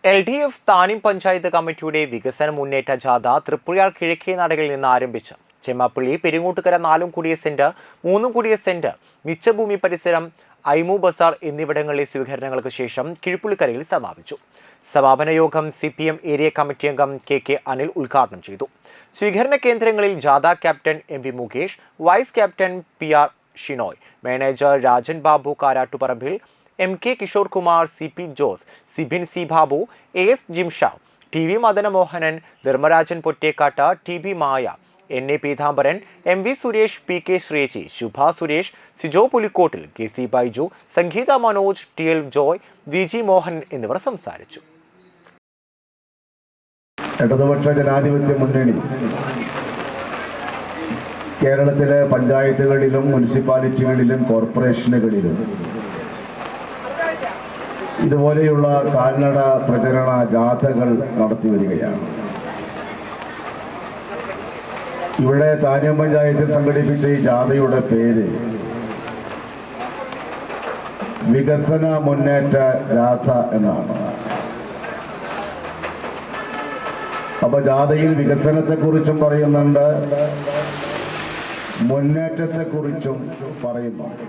LDF താനിം panchayat കമ്മിറ്റിയുടെ വികസന മുന്നേറ്റ ജാഥ തൃപ്പുഴയാർ കിഴക്കേ നടകളിൽ നിന്ന് ആരംഭിച്ചു. ചെമ്മാപ്പള്ളി, പെരിങ്ങോട്ടുകര 4 കോടിയ സെന്റ്, 3 കോടിയ സെന്റ്, മിച്ചഭൂമി പരിസരം, ഐമു ബസാർ എന്നിവിടങ്ങളിലെ സ്വീകരണങ്ങൾക്ക് ശേഷം കിഴിപ്പുള്ളിക്കരയിൽ സമാപിച്ചു. സമാപന യോഗം CPM ഏരിയ കമ്മിറ്റി അംഗം KK അനിൽ ഉദ്ഘാടനം ചെയ്തു. സ്വീകരണ കേന്ദ്രങ്ങളിൽ ജാഥ captain MV Mukesh, vice captain PR Shinoy, manager Rajan Babu Karattuparambil, MK Kishore Kumar, CP Jose, Sibin C Babu, AS Jimsha, TV Madanamohanan, Dharmarajan Pottekkatt, TB Maya, NA Peethambaran, MV Suresh, PK Shreeji, Shubha Suresh, Sijo Pulikkottil, KC Baiju, Sangeetha Manoj, TL Joy, VG Mohan എന്നിവർ സംസാരിച്ചു. ഇടതുപക്ഷ ജനാധിപത്യ മുന്നണി കേരളത്തിലെ പഞ്ചായത്തുകളിലും മുനിസിപ്പാലിറ്റികളിലും കോർപ്പറേഷനുകളിലും ഇതുപോലെയുള്ള കാൽനട പ്രചരണ ജാഥകൾ നടത്തി വരികയാണ്. ഇവിടെ താന്യം പഞ്ചായത്തിൽ സംഘടിപ്പിച്ച ഈ ജാഥയുടെ പേര് വികസന മുന്നേറ്റ ജാഥ എന്നാണ്. അപ്പൊ ജാഥയിൽ വികസനത്തെക്കുറിച്ചും പറയുന്നുണ്ട്, മുന്നേറ്റത്തെക്കുറിച്ചും പറയുന്നുണ്ട്.